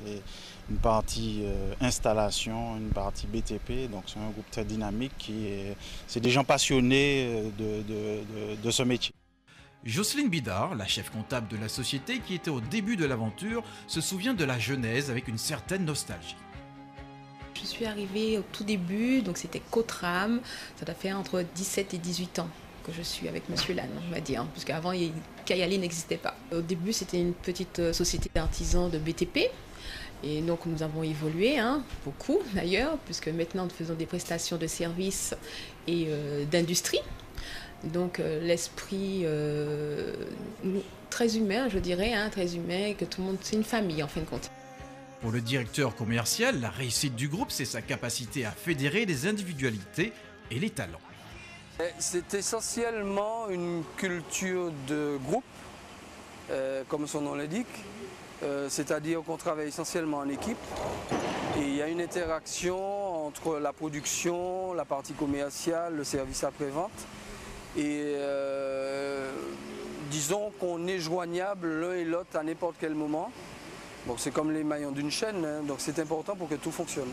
et une partie installation, une partie BTP. Donc c'est un groupe très dynamique c'est des gens passionnés de ce métier. Jocelyne Bidard, la chef comptable de la société qui était au début de l'aventure, se souvient de la genèse avec une certaine nostalgie. Je suis arrivée au tout début, donc c'était Cotram, ça doit faire entre 17 et 18 ans que je suis avec Monsieur Lannes, on va dire, parce qu'avant Kayali n'existait pas. Au début c'était une petite société d'artisans de BTP, et donc nous avons évolué, beaucoup d'ailleurs, puisque maintenant nous faisons des prestations de services et d'industrie. Donc l'esprit très humain, je dirais, très humain, que tout le monde, c'est une famille en fin de compte. Pour le directeur commercial, la réussite du groupe, c'est sa capacité à fédérer les individualités et les talents. C'est essentiellement une culture de groupe, comme son nom l'indique, c'est-à-dire qu'on travaille essentiellement en équipe. Et il y a une interaction entre la production, la partie commerciale, le service après-vente. Et disons qu'on est joignable l'un et l'autre à n'importe quel moment. Bon, c'est comme les maillons d'une chaîne, donc c'est important pour que tout fonctionne.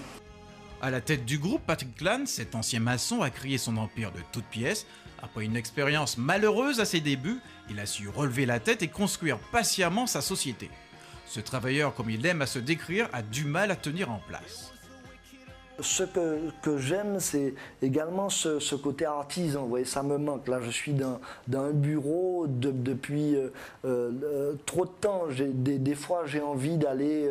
À la tête du groupe, Patrick Lannes, cet ancien maçon, a créé son empire de toutes pièces. Après une expérience malheureuse à ses débuts, il a su relever la tête et construire patiemment sa société. Ce travailleur, comme il aime à se décrire, a du mal à tenir en place. Ce que j'aime, c'est également ce côté artisan. Vous voyez, ça me manque. Là, je suis dans un bureau depuis trop de temps. Des fois, j'ai envie d'aller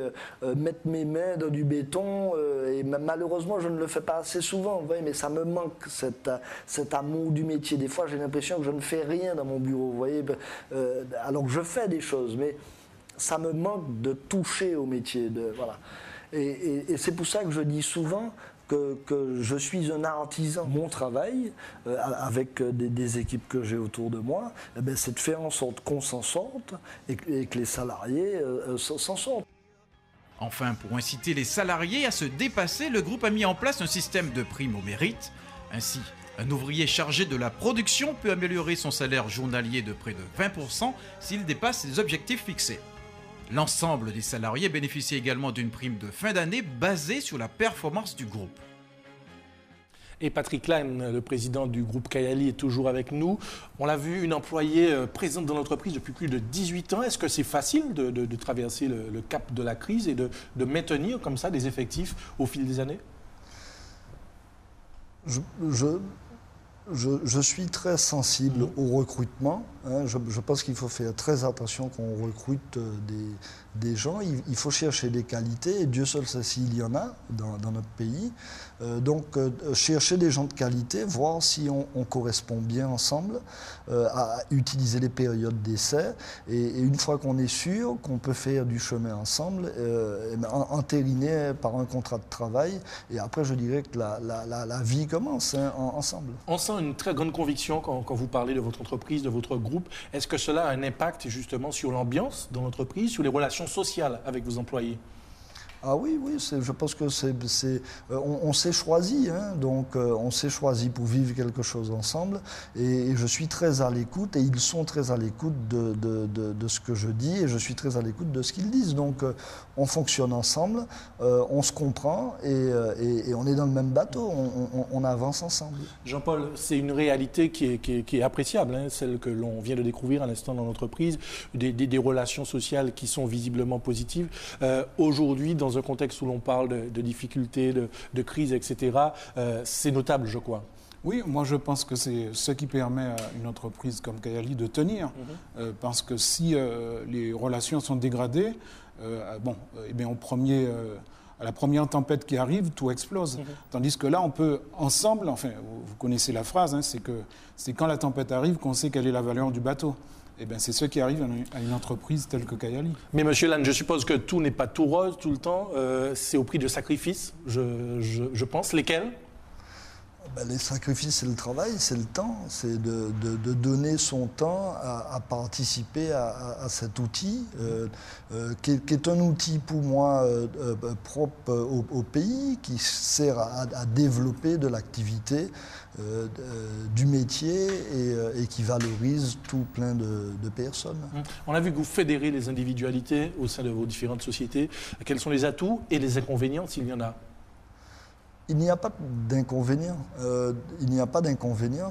mettre mes mains dans du béton et malheureusement, je ne le fais pas assez souvent. Vous voyez, mais ça me manque, cet amour du métier. Des fois, j'ai l'impression que je ne fais rien dans mon bureau. Vous voyez, alors que je fais des choses, mais ça me manque de toucher au métier. Voilà. Et c'est pour ça que je dis souvent que je suis un artisan. Mon travail, avec des équipes que j'ai autour de moi, c'est de faire en sorte qu'on s'en sorte et que les salariés s'en sortent. Enfin, pour inciter les salariés à se dépasser, le groupe a mis en place un système de primes au mérite. Ainsi, un ouvrier chargé de la production peut améliorer son salaire journalier de près de 20% s'il dépasse les objectifs fixés. L'ensemble des salariés bénéficie également d'une prime de fin d'année basée sur la performance du groupe. Et Patrick Lannes, le président du groupe Kayali, est toujours avec nous. On l'a vu, une employée présente dans l'entreprise depuis plus de 18 ans. Est-ce que c'est facile de traverser le cap de la crise et de maintenir comme ça des effectifs au fil des années ? Je suis très sensible au recrutement. Je pense qu'il faut faire très attention quand on recrute des gens. Il faut chercher des qualités, et Dieu seul sait s'il y en a dans notre pays. Donc chercher des gens de qualité, voir si on correspond bien ensemble, à utiliser les périodes d'essai. Et une fois qu'on est sûr qu'on peut faire du chemin ensemble, entériner par un contrat de travail. Et après, je dirais que la vie commence ensemble. On sent une très grande conviction quand vous parlez de votre entreprise, de votre groupe. Est-ce que cela a un impact justement sur l'ambiance dans l'entreprise, sur les relations sociales avec vos employés ? Ah oui, je pense que on s'est choisi, donc on s'est choisi pour vivre quelque chose ensemble, et je suis très à l'écoute, et ils sont très à l'écoute de ce que je dis, et je suis très à l'écoute de ce qu'ils disent. Donc on fonctionne ensemble, on se comprend, et on est dans le même bateau, on avance ensemble. Jean-Paul, c'est une réalité qui est appréciable, celle que l'on vient de découvrir à l'instant dans l'entreprise, des relations sociales qui sont visiblement positives. Aujourd'hui, dans un contexte où l'on parle de difficultés, de crise, etc., c'est notable, je crois. Oui, moi je pense que c'est ce qui permet à une entreprise comme Kayali de tenir, parce que si les relations sont dégradées, à la première tempête qui arrive, tout explose. Tandis que là, on peut ensemble, enfin, vous connaissez la phrase, c'est quand la tempête arrive qu'on sait quelle est la valeur du bateau. Eh bien, c'est ce qui arrive à une entreprise telle que Kayali. Mais M. Lannes, je suppose que tout n'est pas tout rose tout le temps. C'est au prix de sacrifices, je pense. Lesquels ? Les sacrifices, c'est le travail, c'est le temps, c'est de donner son temps à participer à cet outil, qui est un outil pour moi propre au pays, qui sert à développer de l'activité, du métier et qui valorise tout plein de personnes. On a vu que vous fédérez les individualités au sein de vos différentes sociétés. Quels sont les atouts et les inconvénients, s'il y en a ? Il n'y a pas d'inconvénient.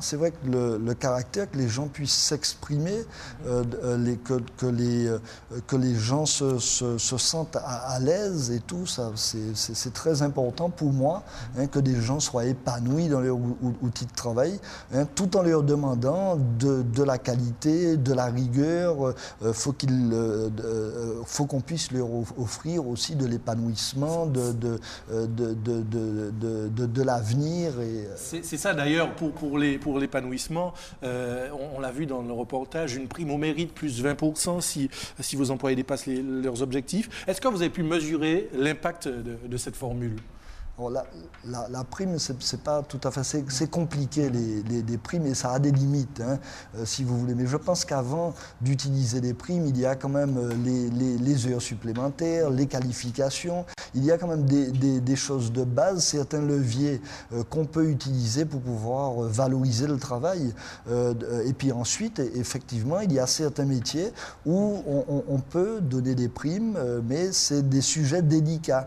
C'est vrai que le caractère, que les gens puissent s'exprimer, que les gens se sentent à l'aise et tout, ça, c'est très important pour moi, que des gens soient épanouis dans leur outil de travail, tout en leur demandant de la qualité, de la rigueur. Faut qu'on puisse leur offrir aussi de l'épanouissement, de l'avenir. C'est ça d'ailleurs pour l'épanouissement. On l'a vu dans le reportage, une prime au mérite plus 20% si vos employés dépassent leurs objectifs. Est-ce que vous avez pu mesurer l'impact de cette formule ? Alors la prime, c'est pas tout à fait... C'est compliqué, les primes, et ça a des limites, si vous voulez. Mais je pense qu'avant d'utiliser des primes, il y a quand même les heures supplémentaires, les qualifications. Il y a quand même des choses de base, certains leviers qu'on peut utiliser pour pouvoir valoriser le travail. Et puis ensuite, effectivement, il y a certains métiers où on peut donner des primes, mais c'est des sujets délicats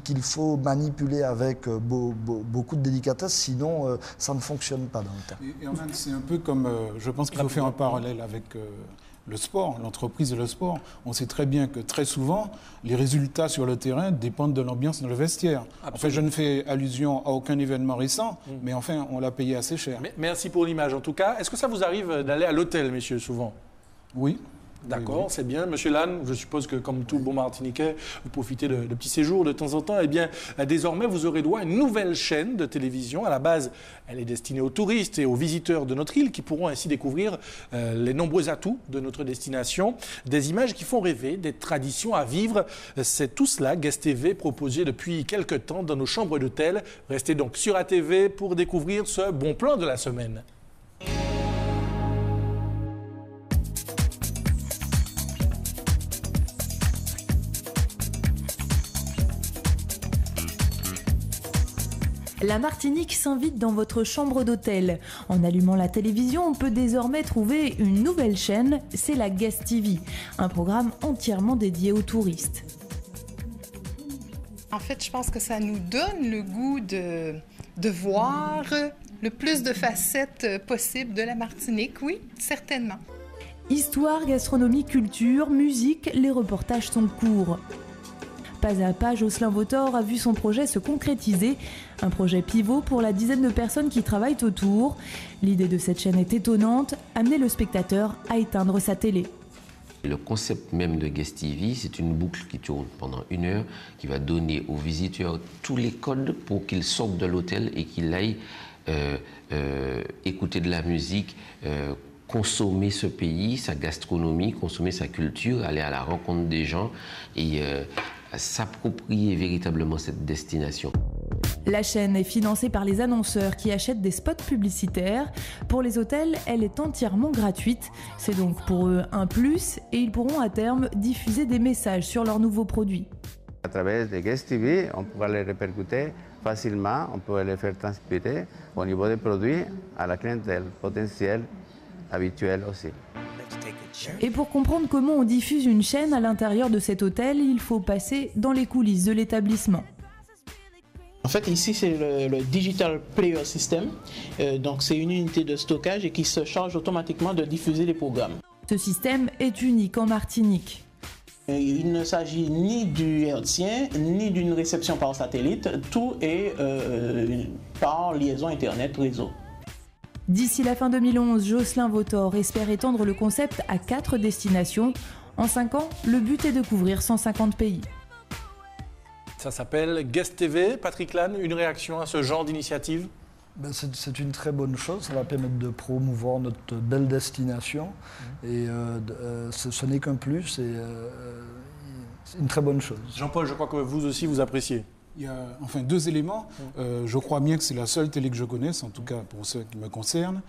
qu'il faut manipuler avec beaucoup de délicatesse, sinon ça ne fonctionne pas dans le temps. Et en fait, c'est un peu comme, je pense qu'il faut faire un parallèle avec le sport, l'entreprise et le sport. On sait très bien que très souvent, les résultats sur le terrain dépendent de l'ambiance dans le vestiaire. En fait, je ne fais allusion à aucun événement récent, mais enfin, on l'a payé assez cher. Merci pour l'image en tout cas. Est-ce que ça vous arrive d'aller à l'hôtel, messieurs, souvent ? Oui. D'accord, oui. C'est bien. Monsieur Lannes, je suppose que comme tout bon Martiniquais, vous profitez de petits séjours de temps en temps. Eh bien, désormais, vous aurez droit à une nouvelle chaîne de télévision. À la base, elle est destinée aux touristes et aux visiteurs de notre île qui pourront ainsi découvrir les nombreux atouts de notre destination. Des images qui font rêver, des traditions à vivre. C'est tout cela, Guest TV, proposé depuis quelques temps dans nos chambres d'hôtel. Restez donc sur ATV pour découvrir ce bon plan de la semaine. La Martinique s'invite dans votre chambre d'hôtel. En allumant la télévision, on peut désormais trouver une nouvelle chaîne, c'est la Guest TV, un programme entièrement dédié aux touristes. En fait, je pense que ça nous donne le goût de voir le plus de facettes possibles de la Martinique, oui, certainement. Histoire, gastronomie, culture, musique, les reportages sont courts. Pas à pas, Jocelyn Vautor a vu son projet se concrétiser. Un projet pivot pour la dizaine de personnes qui travaillent autour. L'idée de cette chaîne est étonnante, amener le spectateur à éteindre sa télé. Le concept même de Guest TV, c'est une boucle qui tourne pendant 1 heure, qui va donner aux visiteurs tous les codes pour qu'ils sortent de l'hôtel et qu'ils aillent écouter de la musique, consommer ce pays, sa gastronomie, consommer sa culture, aller à la rencontre des gens et s'approprier véritablement cette destination. La chaîne est financée par les annonceurs qui achètent des spots publicitaires. Pour les hôtels, elle est entièrement gratuite. C'est donc pour eux un plus et ils pourront à terme diffuser des messages sur leurs nouveaux produits. À travers les Guest TV, on pourra les répercuter facilement, on peut les faire transpirer au niveau des produits à la clientèle potentielle, habituelle aussi. Et pour comprendre comment on diffuse une chaîne à l'intérieur de cet hôtel, il faut passer dans les coulisses de l'établissement. En fait, ici, c'est le Digital Player System. Donc, c'est une unité de stockage et qui se charge automatiquement de diffuser les programmes. Ce système est unique en Martinique. Il ne s'agit ni du hertzien, ni d'une réception par satellite. Tout est par liaison Internet réseau. D'ici la fin 2011, Jocelyn Vautor espère étendre le concept à 4 destinations. En 5 ans, le but est de couvrir 150 pays. Ça s'appelle Guest TV. Patrick Lannes, une réaction à ce genre d'initiative ? C'est une très bonne chose, ça va permettre de promouvoir notre belle destination. Et ce n'est qu'un plus, c'est une très bonne chose. Jean-Paul, je crois que vous aussi vous appréciez. Il y a enfin 2 éléments. Je crois bien que c'est la seule télé que je connaisse, en tout cas pour ce qui me concerne,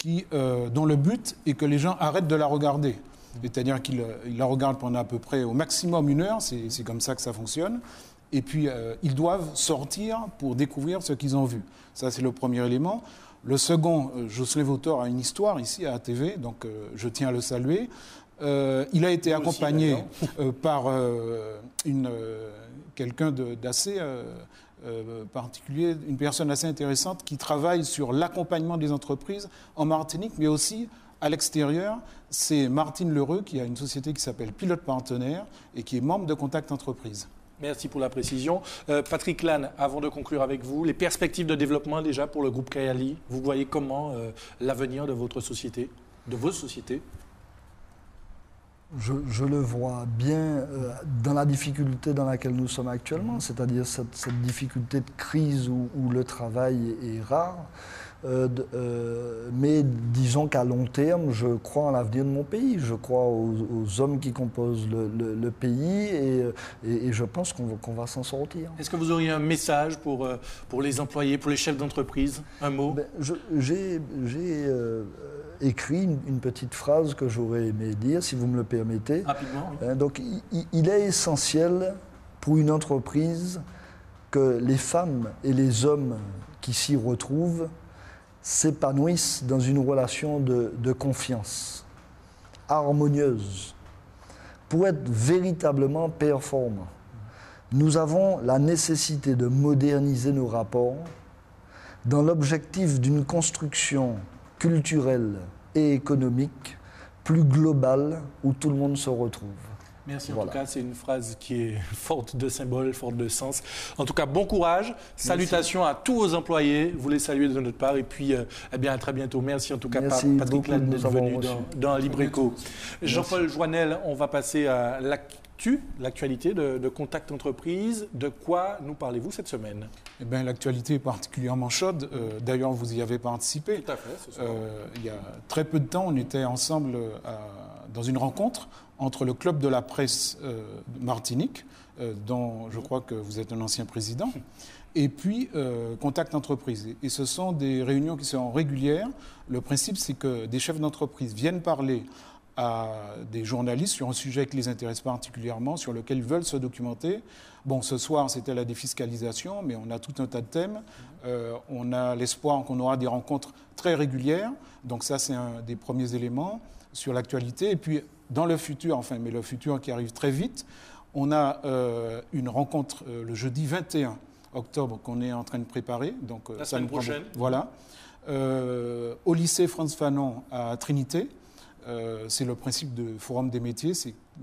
dont le but est que les gens arrêtent de la regarder. C'est-à-dire qu'ils la regardent pendant à peu près au maximum 1 heure, c'est comme ça que ça fonctionne. Et puis, ils doivent sortir pour découvrir ce qu'ils ont vu. Ça, c'est le premier élément. Le second, Jocelyn Vautor a une histoire ici à ATV, donc je tiens à le saluer. Il a été accompagné par quelqu'un d'assez particulier, une personne assez intéressante qui travaille sur l'accompagnement des entreprises en Martinique, mais aussi à l'extérieur. C'est Martine Lheureux qui a une société qui s'appelle Pilote Partenaire et qui est membre de Contact Entreprise. Merci pour la précision. Patrick Lannes, avant de conclure avec vous, les perspectives de développement déjà pour le groupe Kayali, vous voyez comment l'avenir de votre société, de vos sociétés? Je le vois bien dans la difficulté dans laquelle nous sommes actuellement, c'est-à-dire cette difficulté de crise où le travail est rare. Mais disons qu'à long terme, je crois en l'avenir de mon pays. Je crois aux hommes qui composent le pays et je pense qu'on va s'en sortir. Est-ce que vous auriez un message pour les employés, pour les chefs d'entreprise? Un mot? J'ai écrit une petite phrase que j'aurais aimé dire, si vous me le permettez. Rapidement, oui. Donc, il est essentiel pour une entreprise que les femmes et les hommes qui s'y retrouvent s'épanouissent dans une relation de confiance, harmonieuse, pour être véritablement performants. Nous avons la nécessité de moderniser nos rapports dans l'objectif d'une construction culturelle et économique plus globale où tout le monde se retrouve. Merci, en tout cas, c'est une phrase qui est forte de symboles, forte de sens. En tout cas, bon courage, salutations à tous vos employés, vous les saluez de notre part et puis eh bien, à très bientôt. Merci en tout cas, Patrick Lannes, d'être venu dans Libreco. Jean-Paul Joannel, on va passer à l'actualité de Contact Entreprise. De quoi nous parlez-vous cette semaine? Eh bien, l'actualité est particulièrement chaude. D'ailleurs, vous y avez participé. Tout à fait, ce soir. Il y a très peu de temps, on était ensemble dans une rencontre entre le Club de la presse Martinique, dont je crois que vous êtes un ancien président, et puis Contact Entreprise. Et ce sont des réunions qui sont régulières. Le principe, c'est que des chefs d'entreprise viennent parler à des journalistes sur un sujet qui les intéresse particulièrement, sur lequel ils veulent se documenter. Bon, ce soir, c'était la défiscalisation, mais on a tout un tas de thèmes. On a l'espoir qu'on aura des rencontres très régulières. Donc ça, c'est un des premiers éléments sur l'actualité. Et puis, dans le futur, mais le futur qui arrive très vite, on a une rencontre le jeudi 21 octobre qu'on est en train de préparer. Donc, la semaine prochaine. Voilà. Au lycée Frantz Fanon à Trinité. C'est le principe de Forum des métiers.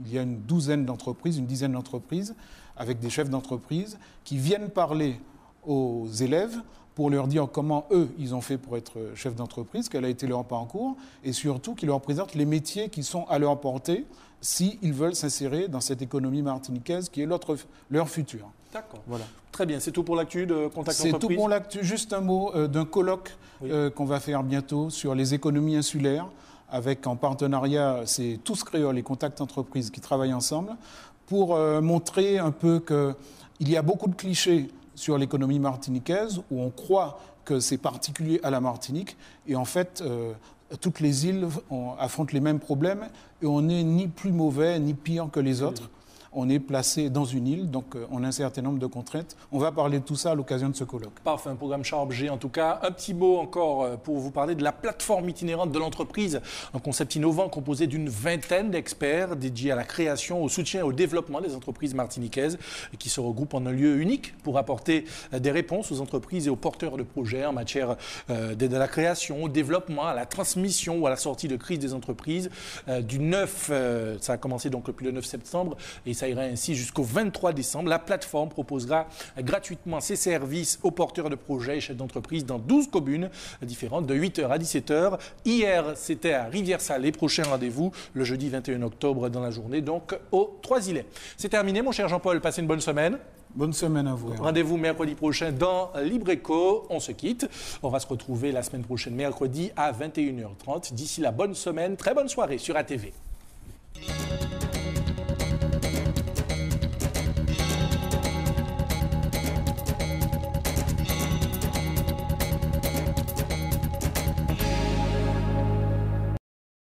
Il y a une dizaine d'entreprises avec des chefs d'entreprise qui viennent parler aux élèves pour leur dire comment eux, ils ont fait pour être chefs d'entreprise, quel a été leur parcours, et surtout qui leur présentent les métiers qui sont à leur portée s'ils veulent s'insérer dans cette économie martiniquaise qui est leur futur. D'accord. Voilà. Très bien. C'est tout pour l'actu de Contact Entreprise? C'est tout pour l'actu. Juste un mot d'un colloque qu'on va faire bientôt sur les économies insulaires, avec en partenariat, c'est Tous Créoles et Contact Entreprise qui travaillent ensemble, pour montrer un peu qu'il y a beaucoup de clichés sur l'économie martiniquaise, où on croit que c'est particulier à la Martinique, et en fait, toutes les îles affrontent les mêmes problèmes, et on n'est ni plus mauvais, ni pire que les autres. On est placé dans une île, donc on a un certain nombre de contraintes. On va parler de tout ça à l'occasion de ce colloque. Parfait, un programme chargé en tout cas. Un petit mot encore pour vous parler de la plateforme itinérante de l'entreprise. Un concept innovant composé d'une vingtaine d'experts dédiés à la création, au soutien et au développement des entreprises martiniquaises et qui se regroupent en un lieu unique pour apporter des réponses aux entreprises et aux porteurs de projets en matière d'aide à la création, au développement, à la transmission ou à la sortie de crise des entreprises. Du 9, ça a commencé donc depuis le 9 septembre et ça ira ainsi jusqu'au 23 décembre. La plateforme proposera gratuitement ses services aux porteurs de projets et chefs d'entreprise dans 12 communes différentes de 8h à 17h. Hier, c'était à Rivière-Salée. Prochain rendez-vous le jeudi 21 octobre dans la journée, donc au Trois-Îlets. C'est terminé, mon cher Jean-Paul. Passez une bonne semaine. Bonne semaine à vous. Rendez-vous mercredi prochain dans Libreco. On se quitte. On va se retrouver la semaine prochaine, mercredi à 21h30. D'ici là, bonne semaine, très bonne soirée sur ATV.